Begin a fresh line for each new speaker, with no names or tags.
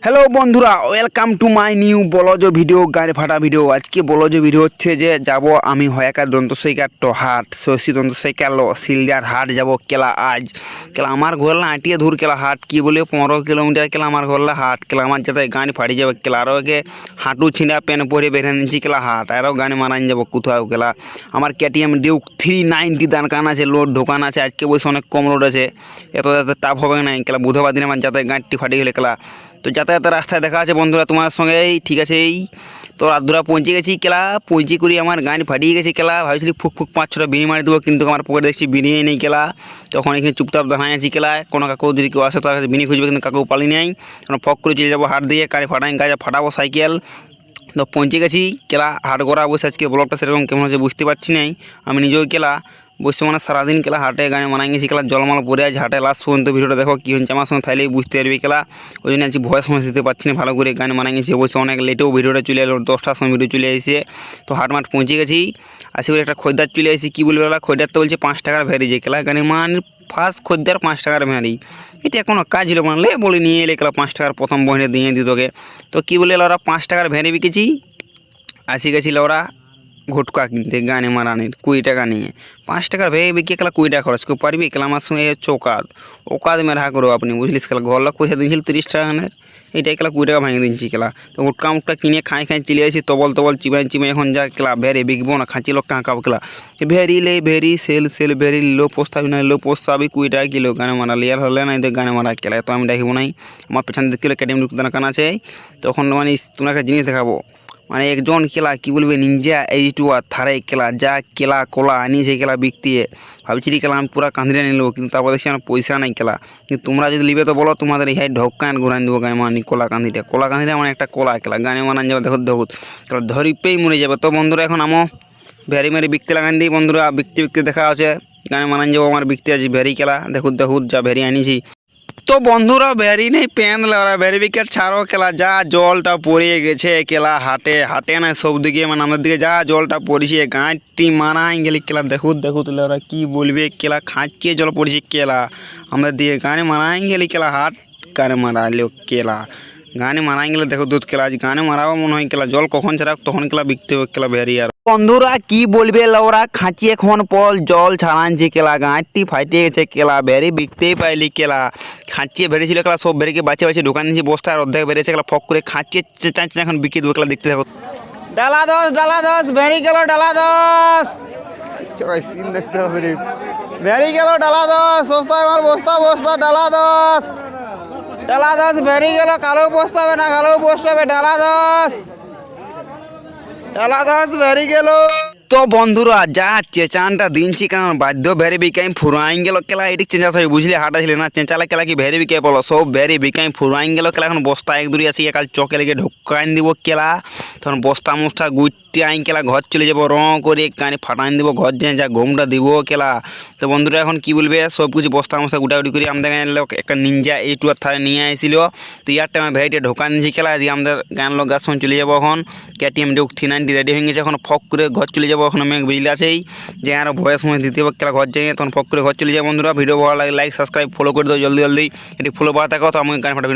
Hello বন্ধুরা, welcome to my new বলজ video, গাড়ি ফাটা ভিডিও। আজকে বলজ ভিডিও হচ্ছে যে যাব আমি হয়াকার দন্তসাইকার তো হাট সরষি দন্তসাইকাল শিলদার হাট যাব কেলা আজ কেলা আমার ঘরলা আটিয়ে দূর কেলা হাট কি বলে 15 কিলোমিটার কেলা আমার ঘরলা হাট কেলা আমার যাতে গাড়ি ফাটি যাবে কেলা আরও কে হাঁটু ছিঁড়া প্যান্ট পরে বেরিয়ে নিচ্ছি কেলা হাট আরও গাড়ি মারান যাবো কোথাও কেলা আমার কেটিএম ডিউক 390 দান কান আছে, লোড ঢোকান আছে। আজকে বসে অনেক কম লোড আছে, এত যাতে তাপ হবে না কেলা বুধবার দিন আমার যাতে গাড়িটি ফাটি গেলে কেলা তো যাতায়াতের রাস্তায় দেখা আছে বন্ধুরা তোমার সঙ্গে। ঠিক আছে, এই তো রাতদুরা পৌঁছে গেছি কেলা, পৌঁছে করি আমার গাড়ি ফাটিয়ে গেছে কেলা। ভাবছিলি ফুক ফুক 5-6টা বিনি মারি দেবো, কিন্তু আমার পকেটে দেখছি বিনি নেই কেলা। তখন এখানে চুপচাপ দাঁড়ায় আছি কেলা, কোনো কাকু যদি কেউ আসে তার কাছে বিনি খুঁজবে, কিন্তু কাকু পালি নেই। তখন ফক করে চলে যাবো হাট দিয়ে, গাড়ি ফাটাই গাড়ি ফাটাবো সাইকেল। তো পৌঁছে গেছি কেলা হাট করা বসে। আজকে ব্লগটা সেরকম কেমন হচ্ছে বুঝতে পারছি নাই, আমি নিজেও কেলা বসে মানে সারাদিন কেলা হাটে গাড়ি মানাই গেছি কেলা, জলমাল পরে আছে হাটে। লাস্ট পর্যন্ত ভিডিওটা দেখো কী হচ্ছে আমার সঙ্গে, তাইলেই বুঝতে পারবি কেলা। ওই জন্য আজকে ভয়েস সময় দিতে পারছি না ভালো করে, গাড়ি মানাই গেছি অবশ্যই অনেক লেটেও ভিডিওটা চলে এলো, 10টার সময় ভিডিও চলে এসেছে। তো হাট মাঠ পৌঁছে গেছি, আসি বলে একটা খরিদ্দার চলে এসেছি। কী বলবে বলা, খরিদ্দার তো বলছে 5 টাকার ভ্যারি যে কেলা, গাড়ি মান ফার্স্ট খরিদ্দার 5 টাকার ভ্যারি। এটা কোনো কাজ ছিল মানলে বলে নিয়ে এলে কেলা 5 টাকার প্রথম বহিনে দিয়ে দিত তোকে। তো কী বলে ওরা 5 টাকার ভ্যারি বিকেছি। আসি গেছিল ওরা ঘুটকা কিনতে গানে মারানির 20 টাকা নিয়ে। 5 টাকার ভেবে বিকে কেলা 20 টাকা খরচ কেউ পারবি কেলা। আমার সঙ্গে হচ্ছে ওকাদ মেরা করো আপনি বুঝলিস কেলা। ঘর লোক পয়সা দিয়েছিল 30 টাকা গানের, এইটাই কেলা 20 টাকা ভাঙে দিচ্ছি কেলা। তো গুটকা মুটকা কিনে খাই চলে আসি, তবল চিবাই এখন যা কেলা ভেরি বিকবো না, খাঁচি লোক কাঁকাবো কেলা। ভেরি লে ভেরি সেল ভেরি লো পোস্তাবি না, লো পোস্তাবি 20 টাকা কিলো গানে মারা লিয়ার হলে না, গানে মারা কেলা। তো আমি দেখিব নাই, আমার পেছনে দেখতে কেটিএম ঢুকতে কান আছে। তখন মানে তোমরা একটা জিনিস দেখাবো, মানে একজন কেলা কি বলবে নিনজা এইটুয়ার থারে কেলা যা কেলা কোলা আনিছে কেলা বিকতে। ভাবছি কেলা আমি পুরা কাঁদিয়ে নিয়ে নেবো, কিন্তু তারপর দেখছি আমার পয়সা নাই কেলা। কিন্তু তোমরা যদি লিবে তো বলো, তোমাদের এই ঢক্কান ঘুরান দেবো গায়ে মানি কোলা কান্দিটা মানে একটা কোলা কেলা গানে মানান যাবে। দেখো কেলা ধরিপেই মরে যাবে। তো বন্ধুরা এখন আমো ভ্যারি মেরি বিকতে লাগান দিই বন্ধুরা, বিকতে দেখা আছে গানে মানান যাবো আমার বিকতে আছি ভ্যারি কেলা। দেখুন যা ভ্যারি আনিছি। তো বন্ধুরা ভ্যারি নেই প্যান্ট লাগা ভ্যারি বিকেট ছাড়ো কেলা, যা জলটা পড়িয়ে গেছে কেলা হাটে না সব দিকে, মানে আমাদের দিকে যা জলটা পড়েছে গাঁটটি মারাই গেলি কেলা। দেখুন তাহলে ওরা কী বলবে কেলা, খাঁচিয়ে জল পড়েছে কেলা আমাদের দিকে। গানে মারাই গেলি কেলা হাট গানে মারাইলেও কেলা, গানে মারাই গেলে দেখো দুধ কেলা। আজ গানে মারাবো মনে হয় কেলা, জল কখন ছাড়া তখন কেলা বিকতে হবে কেলা ভ্যারি। আর বন্ধুরা কি বলবে ওরা খাঁচি এখন পল জল ছাড়ানছে কেলা, গাঁটটি ফাইটে গেছে কেলা, ভ্যারি বিকতেই পাইলি কেলা। খাঁচিয়ে বেড়েছিল কেলা, সব ভেরিকে বাঁচে ঢোকান দিয়েছি বস্তার অর্ধেক বেড়েছে কেলা। ফক করে খাঁচিয়ে চাঁচে এখন বিকে দেবো কেলা, দেখতে থাকো। ডালা দশ ভেরি গেল, ডালা 10 সিন দেখতে হবে রে। ভেরি গেল ডালা 10, সস্তায় আমার বস্তা ডালা 10 ভেরি গেল। কালো বসতে না, কালো বসতে ডালা 10 ভেরি গেল। তো বন্ধুরা যা চেঁচানটা দিনছি কারণ বাধ্য ভেরি বিকাই ফুরাইন গেল কেলা। এটি চেঁচাতে হবে বুঝলি, হাঁটা ছিল না চেঁচালে কেলা কি ভেরি বিকাই বলো, সব ভেরি বিকাই ফুরাইন গেল কেলা। এখন বস্তা এক দূরে আসি কাল চকে লেগে ঢোকাইন দিব কেলা। তখন বস্তা মস্তা গুইটি আইন কেলা ঘর চলে যাবো, করে কানে ফাটাইন দিব ঘর যে যা ঘুমটা দিব কেলা। তো বন্ধুরা এখন কি বলবে, সব কিছু বস্তা মস্তা গুটাগুটি করে আমাদের গান লোক একটা নিনজা এইটুয়ার থারে নিয়ে আসছিল। তো ইয়ারটা আমার ভেরিটা ঢোকান দিয়েছি কেলা, দিয়ে আমাদের গান লোক গাছ চলে যাবো। এখন কেটিএম ডিউক 390 রেডি হয়ে গেছে, এখন ফক করে ঘর চলে যাবো। এখন মেঘ বিজলি আছেই যে আরও ভয়েস সময় দিতে হবে কেলা ঘর যাই, তখন ফক করে ঘর চলে যাবো। বন্ধুরা ভিডিও ভালো লাগে লাইক সাবস্ক্রাইব ফলো করে দাও জলদি, এটি ফলো পাওয়া থাকো। তো আমি গান ফাটাবি।